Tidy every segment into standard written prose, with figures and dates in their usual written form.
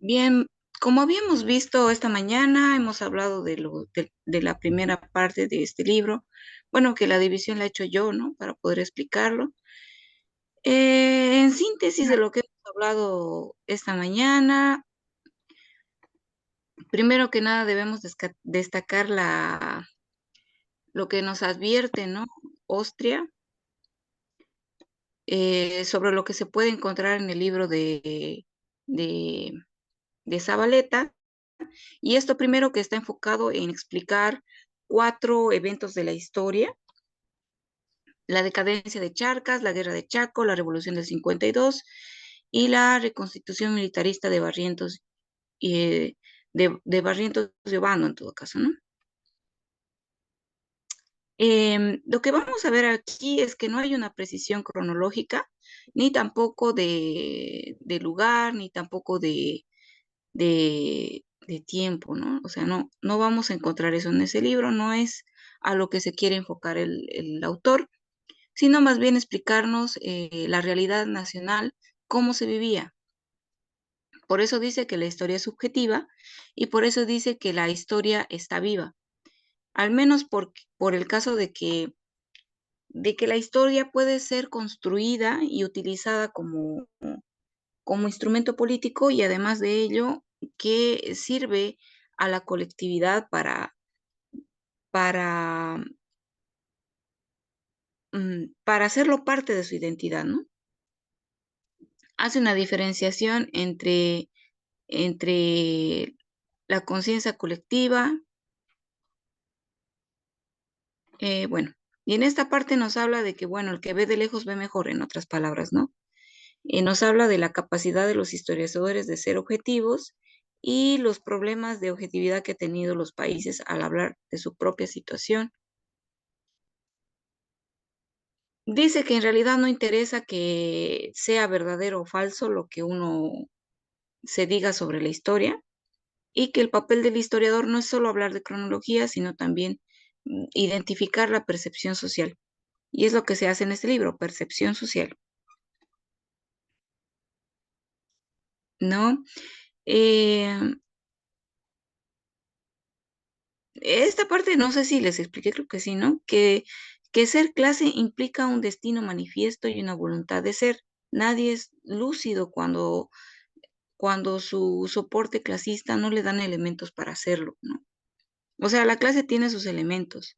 Bien, como habíamos visto esta mañana, hemos hablado de la primera parte de este libro. Bueno, que la división la he hecho yo, ¿no? Para poder explicarlo. En síntesis de lo que hemos hablado esta mañana, primero que nada debemos destacar lo que nos advierte, ¿no? Austria, sobre lo que se puede encontrar en el libro de, de Zabaleta. Y esto primero que está enfocado en explicar 4 eventos de la historia: la decadencia de Charcas, la guerra de Chaco, la revolución del 52 y la reconstitución militarista de Barrientos, de Barrientos de Obando en todo caso, ¿no? Lo que vamos a ver aquí es que no hay una precisión cronológica, ni tampoco de lugar, ni tampoco de tiempo, ¿no? O sea, no vamos a encontrar eso en ese libro, no es a lo que se quiere enfocar el autor, sino más bien explicarnos la realidad nacional, cómo se vivía. Por eso dice que la historia es subjetiva y por eso dice que la historia está viva, al menos por el caso de que la historia puede ser construida y utilizada como instrumento político, y además de ello que sirve a la colectividad para, para hacerlo parte de su identidad, ¿no? Hace una diferenciación entre la conciencia colectiva, bueno, y en esta parte nos habla de que, bueno, el que ve de lejos ve mejor, en otras palabras, ¿no? Nos habla de la capacidad de los historiadores de ser objetivos y los problemas de objetividad que han tenido los países al hablar de su propia situación. Dice que en realidad no interesa que sea verdadero o falso lo que uno se diga sobre la historia, y que el papel del historiador no es solo hablar de cronología, sino también identificar la percepción social. Y es lo que se hace en este libro, percepción social, ¿no? Eh, esta parte no sé si les expliqué, creo que sí, ¿no? Que ser clase implica un destino manifiesto y una voluntad de ser. Nadie es lúcido cuando su soporte clasista no le dan elementos para hacerlo, ¿no? O sea, la clase tiene sus elementos.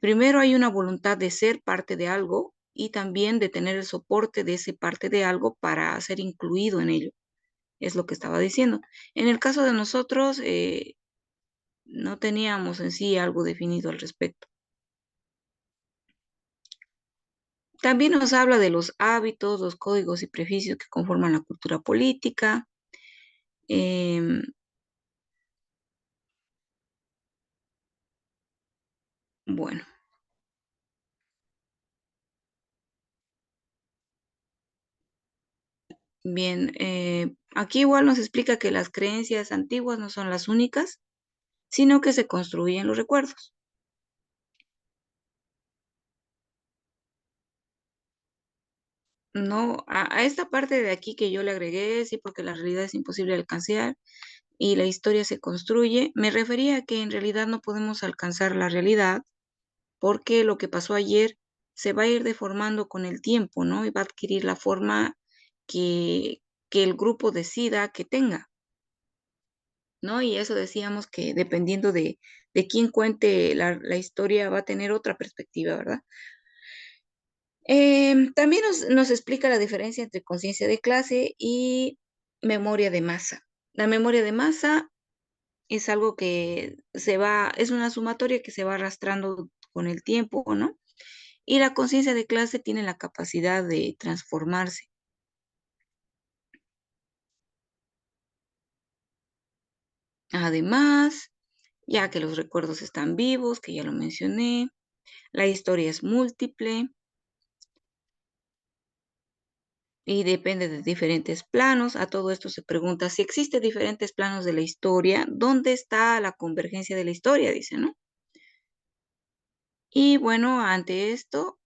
Primero hay una voluntad de ser parte de algo y también de tener el soporte de ese parte de algo para ser incluido en ello. Es lo que estaba diciendo. En el caso de nosotros, no teníamos en sí algo definido al respecto. También nos habla de los hábitos, los códigos y prejuicios que conforman la cultura política. Em, bueno, bien, aquí igual nos explica que las creencias antiguas no son las únicas, sino que se construyen los recuerdos. No, a esta parte de aquí que yo le agregué, sí, porque la realidad es imposible de alcanzar y la historia se construye, me refería a que en realidad no podemos alcanzar la realidad porque lo que pasó ayer se va a ir deformando con el tiempo, ¿no? Y va a adquirir la forma que, que el grupo decida que tenga, ¿no? Y eso decíamos que dependiendo de quién cuente la historia va a tener otra perspectiva, ¿verdad? También nos explica la diferencia entre conciencia de clase y memoria de masa. La memoria de masa es algo que es una sumatoria que se va arrastrando con el tiempo, ¿no? Y la conciencia de clase tiene la capacidad de transformarse. Además, ya que los recuerdos están vivos, que ya lo mencioné, la historia es múltiple y depende de diferentes planos. A todo esto se pregunta si existen diferentes planos de la historia, ¿dónde está la convergencia de la historia? Dice, ¿no? Y bueno, ante esto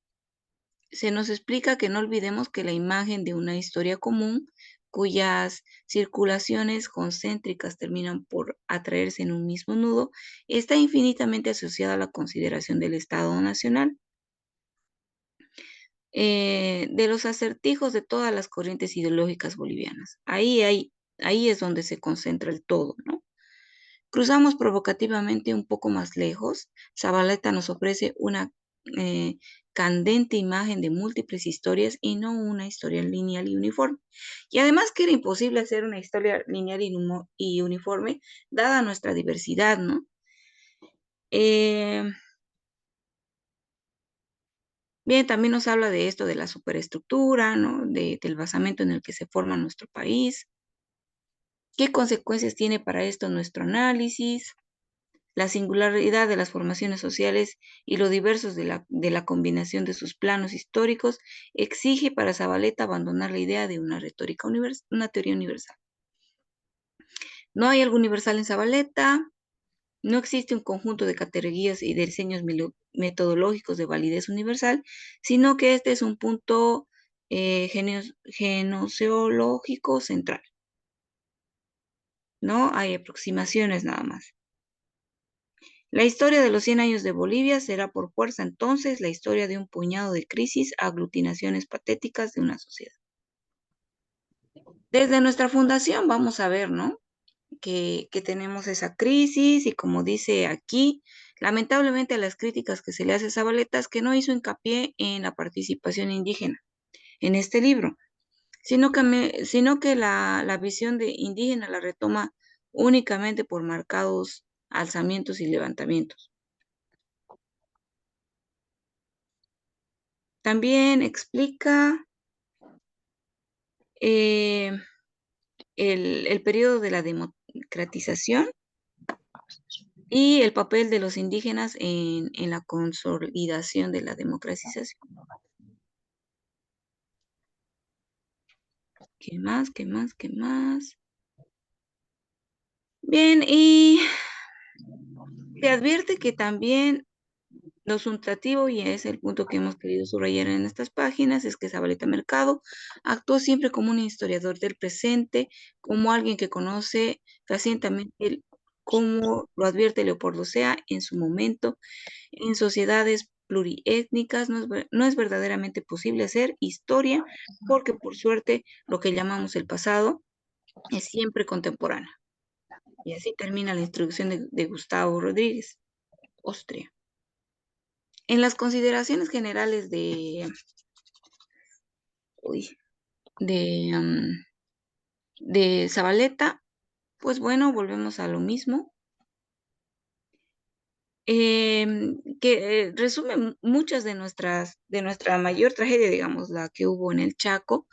se nos explica que no olvidemos que la imagen de una historia común cuyas circulaciones concéntricas terminan por atraerse en un mismo nudo, está infinitamente asociada a la consideración del Estado nacional. De los acertijos de todas las corrientes ideológicas bolivianas. Ahí es donde se concentra el todo, ¿no? Cruzamos provocativamente un poco más lejos. Zabaleta nos ofrece una eh, candente imagen de múltiples historias y no una historia lineal y uniforme. Y además que era imposible hacer una historia lineal y uniforme, dada nuestra diversidad, ¿no? Eh, Bien, también nos habla de esto de la superestructura, ¿no? Del basamento en el que se forma nuestro país. ¿Qué consecuencias tiene para esto nuestro análisis? La singularidad de las formaciones sociales y lo diversos de la combinación de sus planos históricos exige para Zabaleta abandonar la idea de una retórica una teoría universal. No hay algo universal en Zabaleta, no existe un conjunto de categorías y de diseños metodológicos de validez universal, sino que este es un punto genoseológico central. No hay aproximaciones nada más. La historia de los 100 años de Bolivia será por fuerza entonces la historia de un puñado de crisis, aglutinaciones patéticas de una sociedad. Desde nuestra fundación vamos a ver, ¿no? Que tenemos esa crisis y como dice aquí, lamentablemente las críticas que se le hace a Zabaleta es que no hizo hincapié en la participación indígena en este libro, sino que la visión de indígena la retoma únicamente por marcados alzamientos y levantamientos. También explica eh, el periodo de la democratización y el papel de los indígenas en la consolidación de la democratización. ¿Qué más? ¿Qué más? ¿Qué más? Bien, y se advierte que también lo sustantivo, y es el punto que hemos querido subrayar en estas páginas, es que Zabaleta Mercado actuó siempre como un historiador del presente, como alguien que conoce fehacientemente como lo advierte Leopoldo Sea en su momento, en sociedades pluriétnicas no es verdaderamente posible hacer historia porque por suerte lo que llamamos el pasado es siempre contemporáneo. Y así termina la introducción de Gustavo Rodríguez, Austria. En las consideraciones generales uy, de, de Zabaleta, pues bueno, volvemos a lo mismo, que resume muchas de nuestra mayor tragedia, digamos, la que hubo en el Chaco,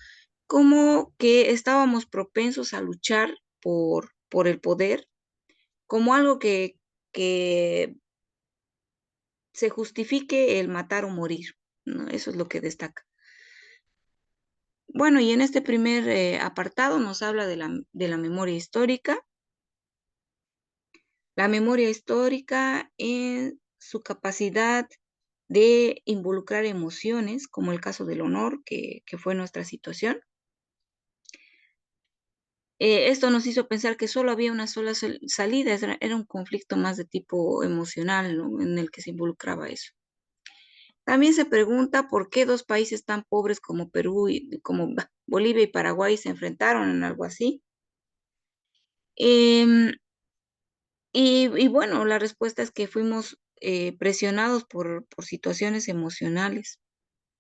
como que estábamos propensos a luchar por el poder, como algo que se justifique el matar o morir, ¿no? Eso es lo que destaca. Bueno, y en este primer apartado nos habla de la memoria histórica. La memoria histórica en su capacidad de involucrar emociones, como el caso del honor, que fue nuestra situación. Esto nos hizo pensar que solo había una sola salida, era un conflicto más de tipo emocional, ¿no? En el que se involucraba eso. También se pregunta por qué dos países tan pobres como Perú y como Bolivia y Paraguay se enfrentaron en algo así. Em, y bueno, la respuesta es que fuimos presionados por situaciones emocionales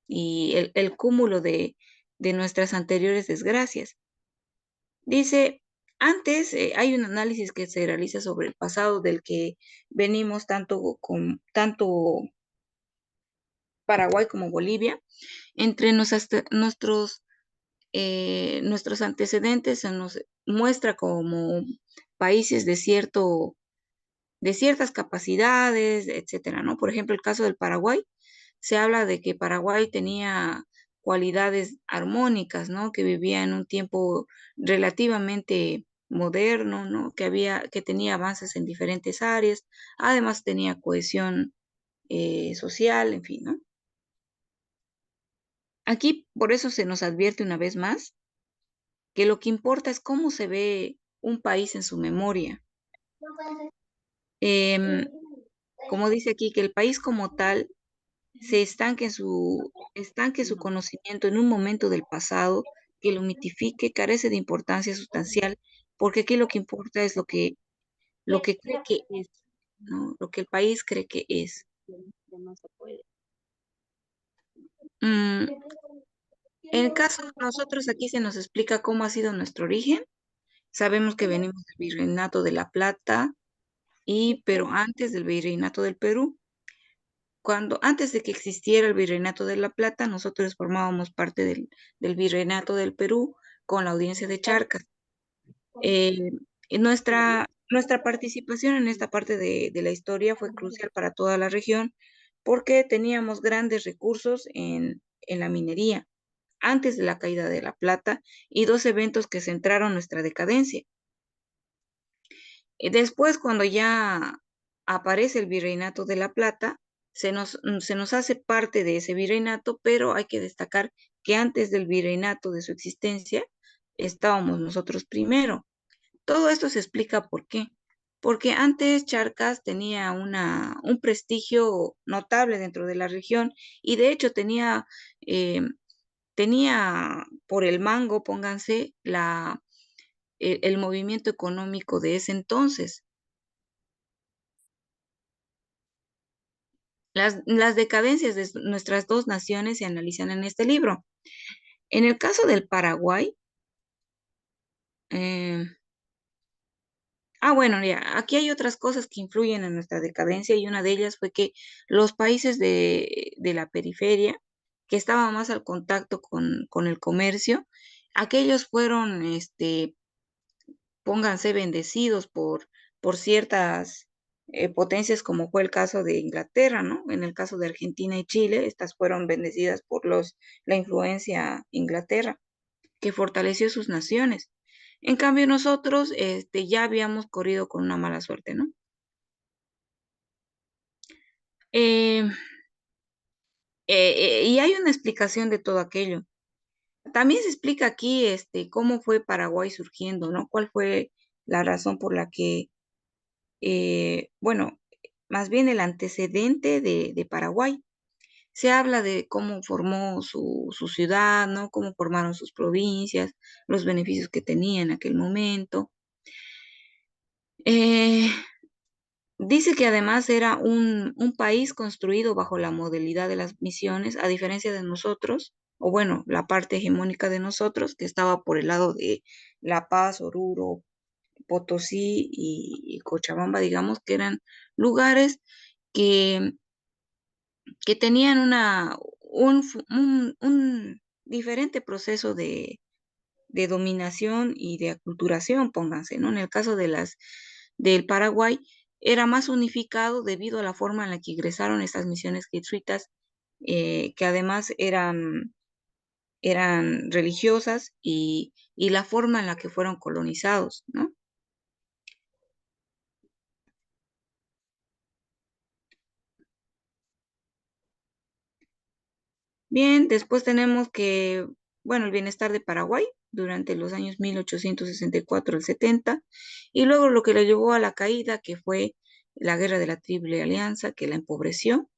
y el cúmulo de nuestras anteriores desgracias. Dice, antes hay un análisis que se realiza sobre el pasado del que venimos tanto Paraguay como Bolivia. Entre nuestros antecedentes se nos muestra como países de ciertas capacidades, etcétera, ¿no? Por ejemplo, el caso del Paraguay, se habla de que Paraguay tenía cualidades armónicas, ¿no? Que vivía en un tiempo relativamente moderno, ¿no? Que tenía avances en diferentes áreas, además tenía cohesión social, en fin, ¿no? Aquí, por eso se nos advierte una vez más que lo que importa es cómo se ve un país en su memoria. Em, Como dice aquí, que el país como tal se estanque su conocimiento en un momento del pasado, que lo mitifique, carece de importancia sustancial, porque aquí lo que importa es lo que cree que es, ¿no? Lo que el país cree que es. Mm, en el caso de nosotros, aquí se nos explica cómo ha sido nuestro origen. Sabemos que venimos del Virreinato de La Plata, pero antes del Virreinato del Perú, antes de que existiera el Virreinato de La Plata, nosotros formábamos parte del Virreinato del Perú con la audiencia de Charcas. Eh, y nuestra participación en esta parte de la historia fue crucial para toda la región porque teníamos grandes recursos en la minería antes de la caída de La Plata y dos eventos que centraron nuestra decadencia. Después, cuando ya aparece el Virreinato de La Plata, se nos hace parte de ese virreinato, pero hay que destacar que antes del virreinato de su existencia estábamos nosotros primero. Todo esto se explica por qué. Porque antes Charcas tenía un prestigio notable dentro de la región y de hecho eh, tenía por el mango, pónganse, el movimiento económico de ese entonces. Las decadencias de nuestras dos naciones se analizan en este libro. En el caso del Paraguay, eh, bueno, ya, aquí hay otras cosas que influyen en nuestra decadencia y una de ellas fue que los países de la periferia, que estaban más al contacto con el comercio, aquellos fueron, pónganse bendecidos por ciertas potencias, como fue el caso de Inglaterra, ¿no? En el caso de Argentina y Chile, estas fueron bendecidas por la influencia Inglaterra, que fortaleció sus naciones. En cambio, nosotros ya habíamos corrido con una mala suerte, ¿no? Eh, y hay una explicación de todo aquello. También se explica aquí cómo fue Paraguay surgiendo, ¿no? ¿Cuál fue la razón por la que, bueno, más bien el antecedente de Paraguay? Se habla de cómo formó su ciudad, ¿no? Cómo formaron sus provincias, los beneficios que tenía en aquel momento. Eh, Dice que además era un país construido bajo la modalidad de las misiones, a diferencia de nosotros, o bueno, la parte hegemónica de nosotros, que estaba por el lado de La Paz, Oruro, Potosí y Cochabamba, digamos, que eran lugares que, que tenían un diferente proceso de dominación y de aculturación, pónganse, ¿no? En el caso del Paraguay, era más unificado debido a la forma en la que ingresaron estas misiones jesuitas, que además eran religiosas y la forma en la que fueron colonizados, ¿no? Bien, después tenemos que, bueno, el bienestar de Paraguay durante los años 1864 al 70, y luego lo que le llevó a la caída, que fue la guerra de la Triple Alianza, que la empobreció,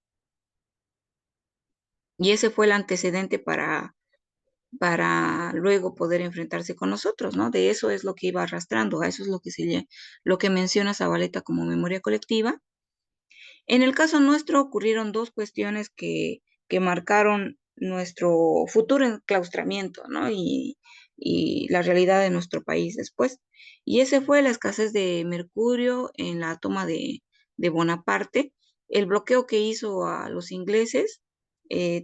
y ese fue el antecedente para luego poder enfrentarse con nosotros, ¿no? De eso es lo que iba arrastrando, a eso es lo que menciona Zabaleta como memoria colectiva. En el caso nuestro ocurrieron dos cuestiones que marcaron nuestro futuro enclaustramiento, ¿no? Y la realidad de nuestro país después. Y ese fue la escasez de mercurio en la toma de Bonaparte, el bloqueo que hizo a los ingleses.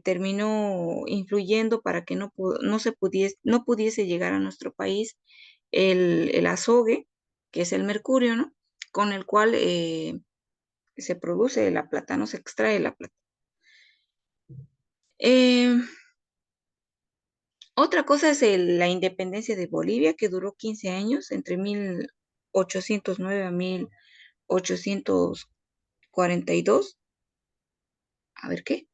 Terminó influyendo para que no pudiese llegar a nuestro país el azogue, que es el mercurio, ¿no? Con el cual se produce la plata, no se extrae la plata. Eh, Otra cosa es la independencia de Bolivia, que duró 15 años, entre 1809 a 1842. A ver qué.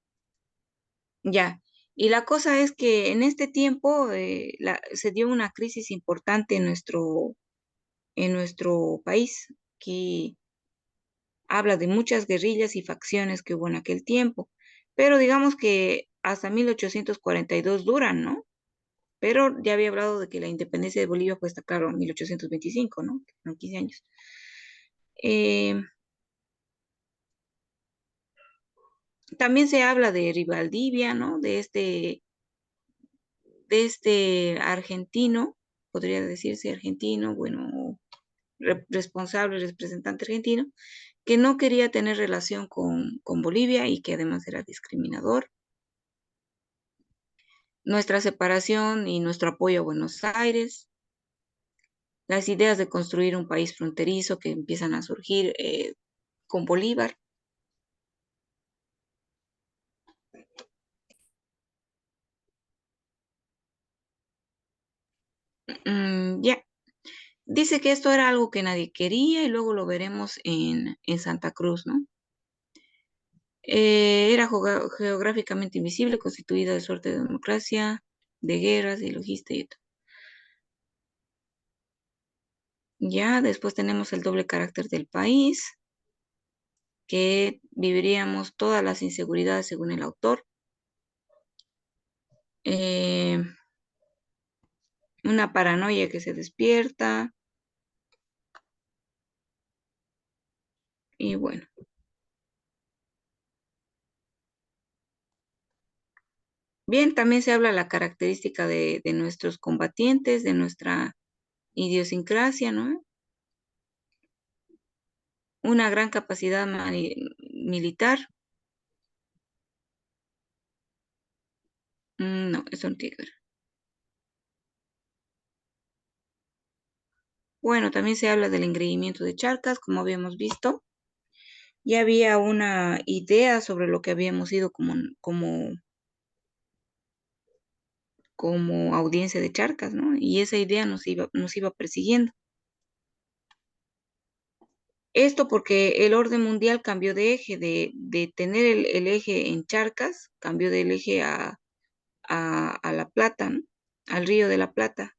Ya. Y la cosa es que en este tiempo se dio una crisis importante en nuestro país, que habla de muchas guerrillas y facciones que hubo en aquel tiempo, pero digamos que hasta 1842 duran, ¿no? Pero ya había hablado de que la independencia de Bolivia fue hasta, claro, 1825, ¿no? Fueron 15 años. Eh, También se habla de Rivaldivia, ¿no? De este argentino, podría decirse argentino, bueno, responsable, representante argentino, que no quería tener relación con Bolivia y que además era discriminador. Nuestra separación y nuestro apoyo a Buenos Aires, las ideas de construir un país fronterizo que empiezan a surgir con Bolívar. Ya, dice que esto era algo que nadie quería y luego lo veremos en Santa Cruz, ¿no? Era geográficamente invisible, constituida de suerte de democracia, de guerras y logística y todo. Ya, después tenemos el doble carácter del país, que viviríamos todas las inseguridades según el autor. Eh, una paranoia que se despierta y bueno. Bien, también se habla la característica de nuestros combatientes, de nuestra idiosincrasia, ¿no? Una gran capacidad militar. No, eso no tiene que ver. Bueno, también se habla del engreimiento de Charcas, como habíamos visto. Ya había una idea sobre lo que habíamos sido como audiencia de Charcas, ¿no? Y esa idea nos iba persiguiendo. Esto porque el orden mundial cambió de eje, de tener el eje en Charcas, cambió del eje a La Plata, ¿no? Al Río de la Plata,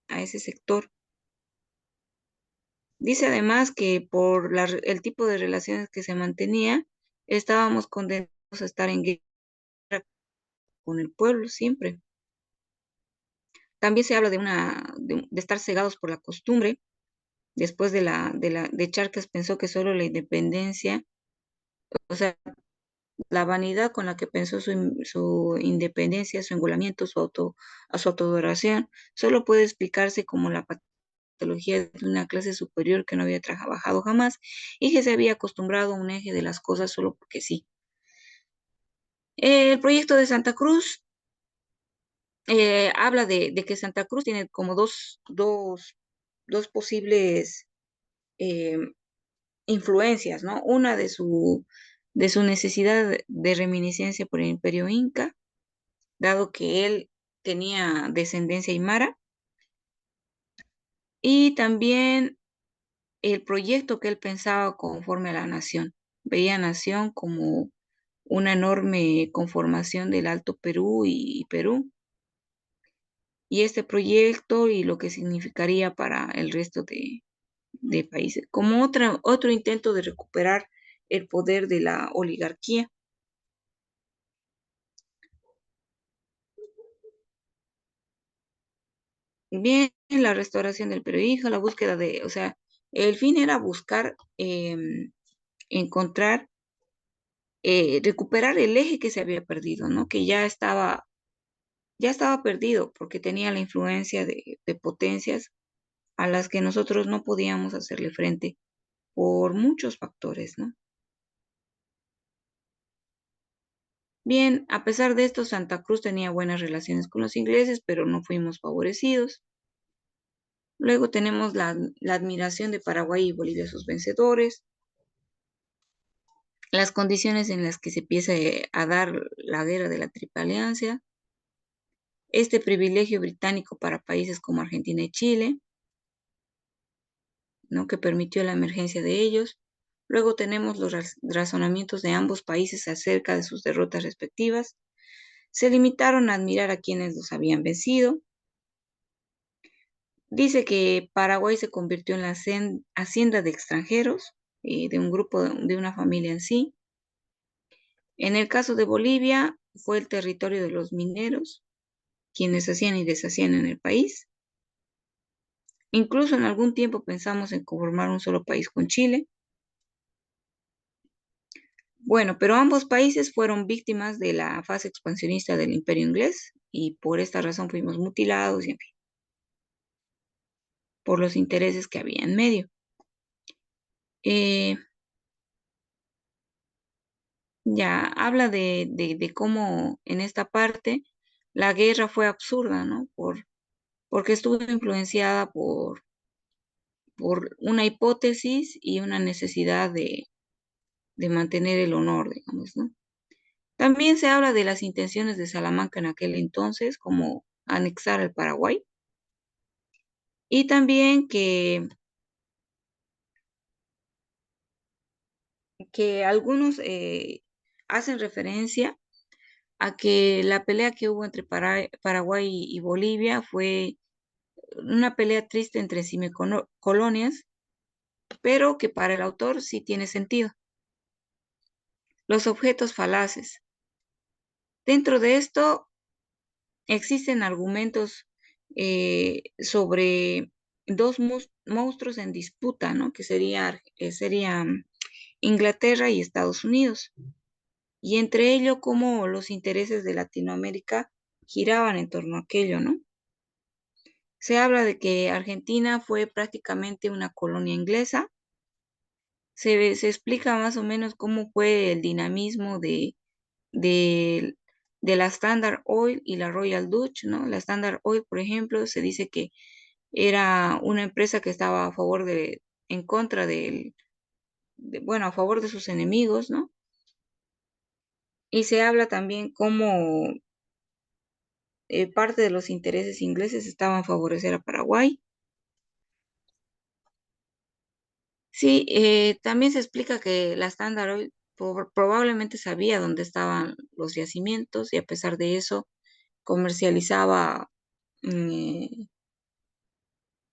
a ese sector. Dice además que por el tipo de relaciones que se mantenía, estábamos condenados a estar en guerra con el pueblo siempre. También se habla de estar cegados por la costumbre. Después de Charcas pensó que solo la independencia, o sea, la vanidad con la que pensó su independencia, su engolamiento, su autoadoración, solo puede explicarse como la patología de una clase superior que no había trabajado jamás y que se había acostumbrado a un eje de las cosas solo porque sí. El proyecto de Santa Cruz habla de que Santa Cruz tiene como dos posibles eh, influencias, ¿no? Una de su necesidad de reminiscencia por el Imperio Inca, dado que él tenía descendencia aymara, y también el proyecto que él pensaba conforme a la nación. Veía nación como una enorme conformación del Alto Perú y Perú, y este proyecto y lo que significaría para el resto de países, como otro intento de recuperar el poder de la oligarquía. Bien, la restauración del periodismo, la búsqueda o sea, el fin era buscar encontrar, recuperar el eje que se había perdido, ¿no? Que ya estaba perdido porque tenía la influencia de potencias a las que nosotros no podíamos hacerle frente por muchos factores, ¿no? Bien, a pesar de esto, Santa Cruz tenía buenas relaciones con los ingleses, pero no fuimos favorecidos. Luego tenemos la admiración de Paraguay y Bolivia a sus vencedores, las condiciones en las que se empieza a dar la guerra de la Triple Alianza, este privilegio británico para países como Argentina y Chile, ¿no? Que permitió la emergencia de ellos. Luego tenemos los razonamientos de ambos países acerca de sus derrotas respectivas. se limitaron a admirar a quienes los habían vencido. Dice que Paraguay se convirtió en la hacienda de extranjeros, de un grupo, de una familia en sí. En el caso de Bolivia, fue el territorio de los mineros, quienes hacían y deshacían en el país. Incluso en algún tiempo pensamos en conformar un solo país con Chile. Bueno, pero ambos países fueron víctimas de la fase expansionista del Imperio inglés y por esta razón fuimos mutilados y en fin, por los intereses que había en medio. Eh, ya habla de cómo en esta parte la guerra fue absurda, ¿no? Porque estuvo influenciada por una hipótesis y una necesidad de mantener el honor, digamos, ¿no? También se habla de las intenciones de Salamanca en aquel entonces, como anexar al Paraguay, y también que algunos hacen referencia a que la pelea que hubo entre Paraguay y Bolivia fue una pelea triste entre colonias, pero que para el autor sí tiene sentido. Los objetos falaces. Dentro de esto existen argumentos sobre dos monstruos en disputa, ¿no? Que serían Inglaterra y Estados Unidos. Y entre ello, cómo los intereses de Latinoamérica giraban en torno a aquello, ¿no? Se habla de que Argentina fue prácticamente una colonia inglesa. Se explica más o menos cómo fue el dinamismo de, de la Standard Oil y la Royal Dutch, ¿no? La Standard Oil, por ejemplo, se dice que era una empresa que estaba en contra bueno, a favor de sus enemigos, ¿no? Y se habla también cómo parte de los intereses ingleses estaban a favorecer a Paraguay. Sí, también se explica que la Standard Oil probablemente sabía dónde estaban los yacimientos y a pesar de eso comercializaba mm,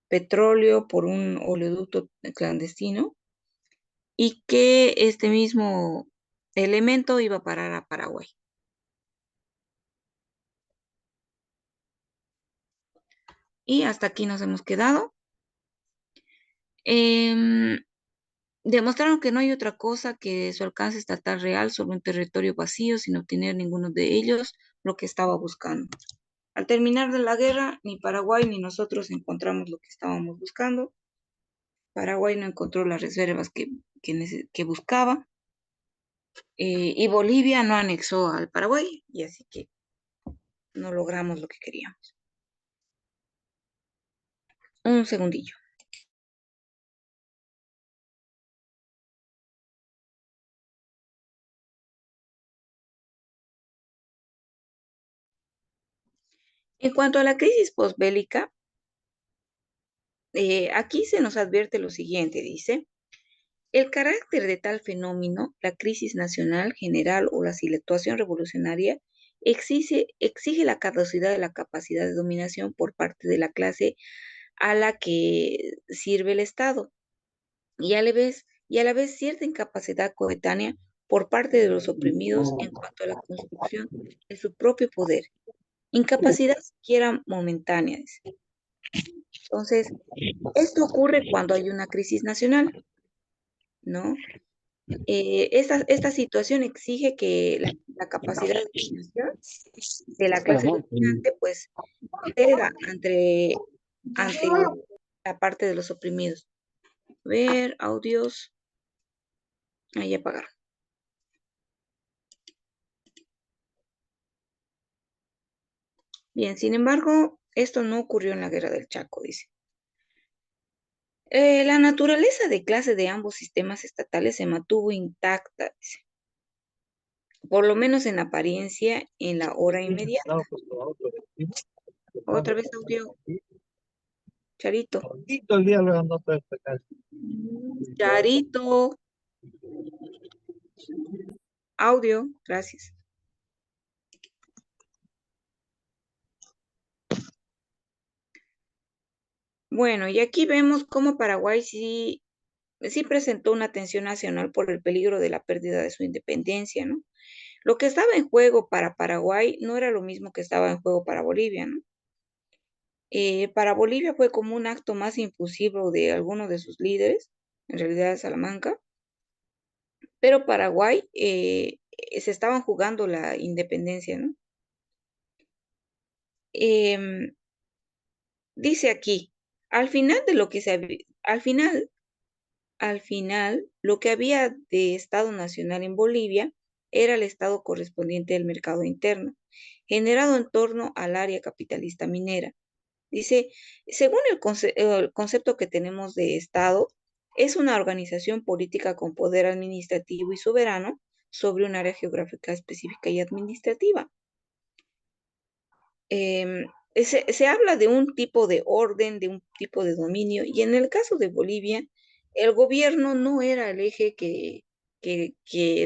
petróleo por un oleoducto clandestino y que este mismo elemento iba a parar a Paraguay. Y hasta aquí nos hemos quedado. Em, Demostraron que no hay otra cosa que su alcance estatal real sobre un territorio vacío sin obtener ninguno de ellos lo que estaba buscando. Al terminar de la guerra, ni Paraguay ni nosotros encontramos lo que estábamos buscando. Paraguay no encontró las reservas que buscaba y Bolivia no anexó al Paraguay y así que no logramos lo que queríamos. Un segundillo. En cuanto a la crisis posbélica, aquí se nos advierte lo siguiente, dice, el carácter de tal fenómeno, la crisis nacional general o la situación revolucionaria, exige la caducidad de la capacidad de dominación por parte de la clase a la que sirve el Estado y a la vez cierta incapacidad coetánea por parte de los oprimidos en cuanto a la construcción de su propio poder. Incapacidad siquiera momentánea. Dice. Entonces, esto ocurre cuando hay una crisis nacional, ¿no? Esta situación exige que la capacidad de dominación de la clase dominante, pues, ceda ante la parte de los oprimidos. Ver, audios, ahí apagaron. Bien, sin embargo, esto no ocurrió en la Guerra del Chaco, dice. La naturaleza de clase de ambos sistemas estatales se mantuvo intacta, dice, por lo menos en apariencia, en la hora inmediata. Otra vez audio, Charito. Charito, audio, gracias. Bueno, y aquí vemos cómo Paraguay sí presentó una tensión nacional por el peligro de la pérdida de su independencia, ¿no? Lo que estaba en juego para Paraguay no era lo mismo que estaba en juego para Bolivia, ¿no? Para Bolivia fue como un acto más impulsivo de alguno de sus líderes, en realidad de Salamanca, pero Paraguay se estaban jugando la independencia, ¿no? Em, Dice aquí, al final de lo que al final, lo que había de Estado Nacional en Bolivia era el Estado correspondiente del mercado interno, generado en torno al área capitalista minera. Dice, según el concepto que tenemos de Estado, es una organización política con poder administrativo y soberano sobre un área geográfica específica y administrativa. Se habla de un tipo de orden, de un tipo de dominio, y en el caso de Bolivia, el gobierno no era el eje que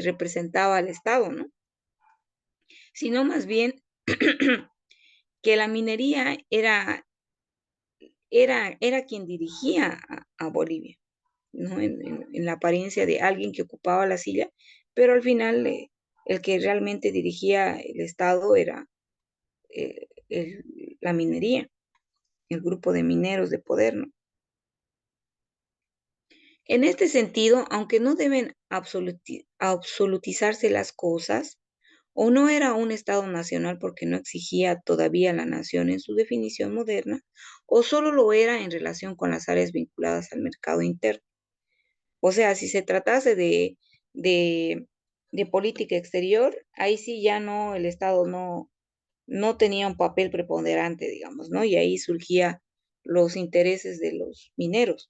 representaba al Estado, ¿no? Sino más bien que la minería era quien dirigía a Bolivia, ¿no? En la apariencia de alguien que ocupaba la silla, pero al final el que realmente dirigía el Estado era la minería, el grupo de mineros de poder, ¿no? En este sentido, aunque no deben absolutizarse las cosas, o no era un Estado nacional porque no exigía todavía la nación en su definición moderna, o solo lo era en relación con las áreas vinculadas al mercado interno. O sea, si se tratase de, de política exterior, ahí sí ya no, el Estado no tenía un papel preponderante, digamos, ¿no? Y ahí surgía los intereses de los mineros.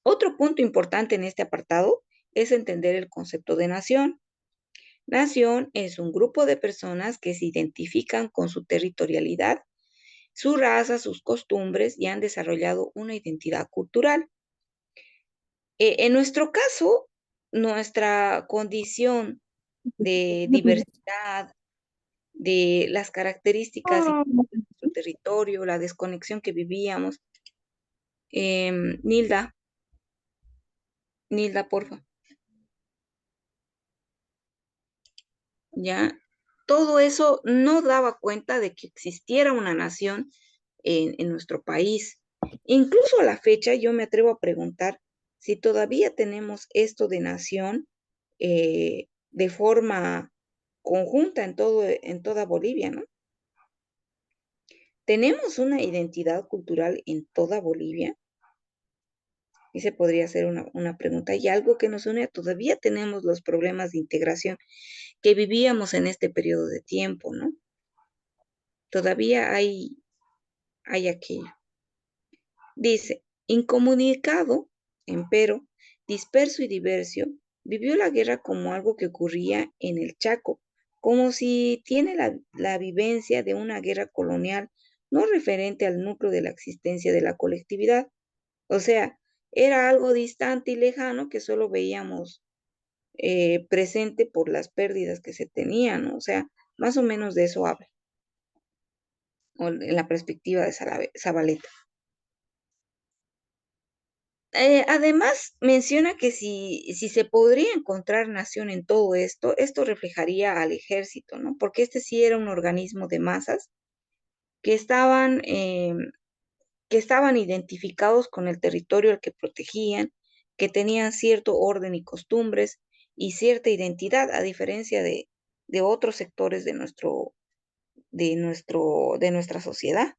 Otro punto importante en este apartado es entender el concepto de nación. Nación es un grupo de personas que se identifican con su territorialidad, su raza, sus costumbres y han desarrollado una identidad cultural. En nuestro caso, nuestra condición de diversidad, de las características de nuestro territorio, la desconexión que vivíamos. Nilda, Nilda, porfa. ¿Ya? Todo eso no daba cuenta de que existiera una nación en nuestro país. Incluso a la fecha yo me atrevo a preguntar si todavía tenemos esto de nación de forma conjunta en toda Bolivia, ¿no? ¿Tenemos una identidad cultural en toda Bolivia? Y se podría hacer una pregunta. Y algo que nos une, todavía tenemos los problemas de integración que vivíamos en este periodo de tiempo, ¿no? Todavía hay aquello. Dice, incomunicado, empero, disperso y diverso, vivió la guerra como algo que ocurría en el Chaco, como si tiene la vivencia de una guerra colonial no referente al núcleo de la existencia de la colectividad. O sea, era algo distante y lejano que solo veíamos presente por las pérdidas que se tenían, ¿no? O sea, más o menos de eso habla, o en la perspectiva de Zabaleta. Además, menciona que si se podría encontrar nación en todo esto, esto reflejaría al ejército, ¿no? Porque este sí era un organismo de masas que que estaban identificados con el territorio al que protegían, que tenían cierto orden y costumbres y cierta identidad, a diferencia de otros sectores de nuestra sociedad.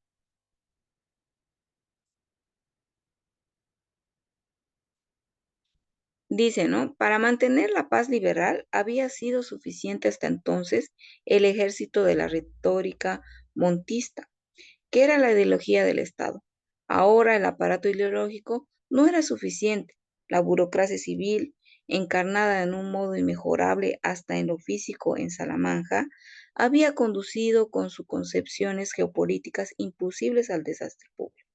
Dice, ¿no? Para mantener la paz liberal había sido suficiente hasta entonces el ejército de la retórica montista, que era la ideología del Estado. Ahora el aparato ideológico no era suficiente. La burocracia civil, encarnada en un modo inmejorable hasta en lo físico en Salamanca, había conducido con sus concepciones geopolíticas imposibles al desastre público,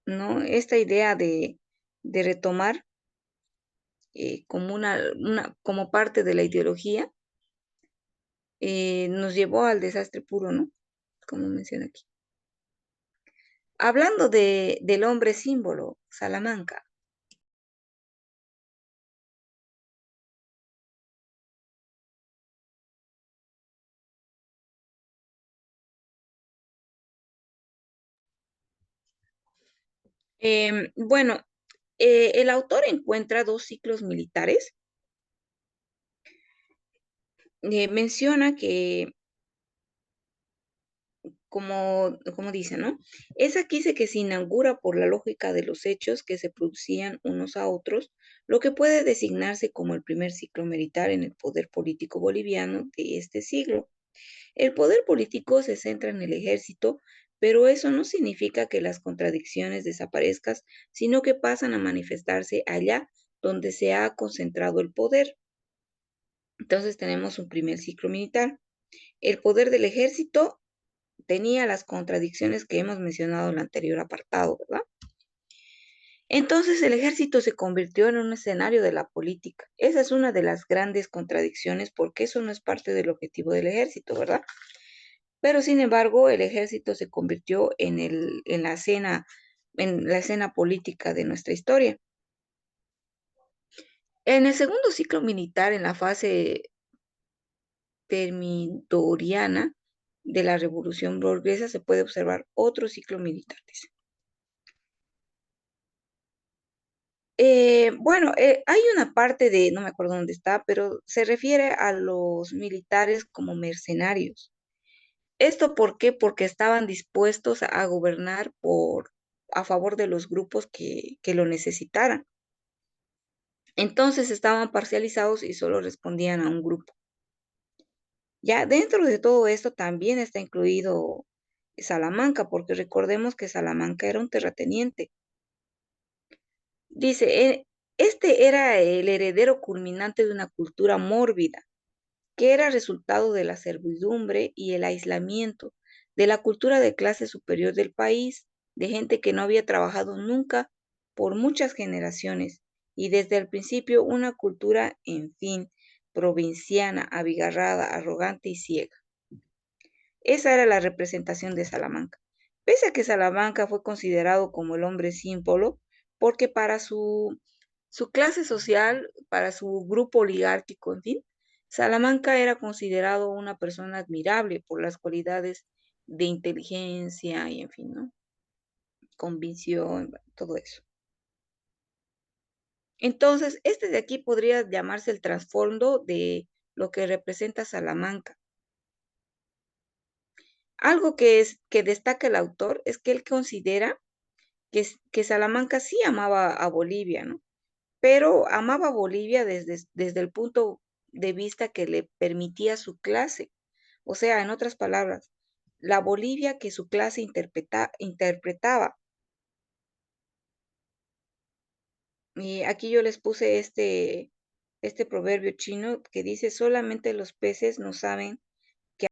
¿no? Esta idea de retomar como como parte de la ideología, nos llevó al desastre puro, ¿no? Como menciona aquí. Hablando del hombre símbolo, Salamanca. Bueno, el autor encuentra dos ciclos militares. Menciona que, como dice, ¿no? Es aquí dice que se inaugura por la lógica de los hechos que se producían unos a otros, lo que puede designarse como el primer ciclo militar en el poder político boliviano de este siglo. El poder político se centra en el ejército, pero eso no significa que las contradicciones desaparezcan, sino que pasan a manifestarse allá donde se ha concentrado el poder. Entonces tenemos un primer ciclo militar. El poder del ejército tenía las contradicciones que hemos mencionado en el anterior apartado, ¿verdad? Entonces el ejército se convirtió en un escenario de la política. Esa es una de las grandes contradicciones porque eso no es parte del objetivo del ejército, ¿verdad? Pero sin embargo, el ejército se convirtió en la escena política de nuestra historia. En el segundo ciclo militar, en la fase termidoriana de la Revolución Burguesa, se puede observar otro ciclo militar. Dice. Bueno, hay una parte no me acuerdo dónde está, pero se refiere a los militares como mercenarios. ¿Esto por qué? Porque estaban dispuestos a gobernar a favor de los grupos que lo necesitaran. Entonces estaban parcializados y solo respondían a un grupo. Ya dentro de todo esto también está incluido Salamanca, porque recordemos que Salamanca era un terrateniente. Dice, este era el heredero culminante de una cultura mórbida, que era resultado de la servidumbre y el aislamiento de la cultura de clase superior del país, de gente que no había trabajado nunca por muchas generaciones y desde el principio una cultura, en fin, provinciana, abigarrada, arrogante y ciega. Esa era la representación de Salamanca. Pese a que Salamanca fue considerado como el hombre símbolo, porque para su clase social, para su grupo oligárquico, en fin, Salamanca era considerado una persona admirable por las cualidades de inteligencia y, en fin, ¿no? Convicción, todo eso. Entonces, este de aquí podría llamarse el trasfondo de lo que representa Salamanca. Algo que destaca el autor es que él considera que Salamanca sí amaba a Bolivia, ¿no? Pero amaba a Bolivia desde el punto de vista que le permitía su clase. O sea, en otras palabras, la Bolivia que su clase interpretaba. Y aquí yo les puse este proverbio chino que dice, solamente los peces no saben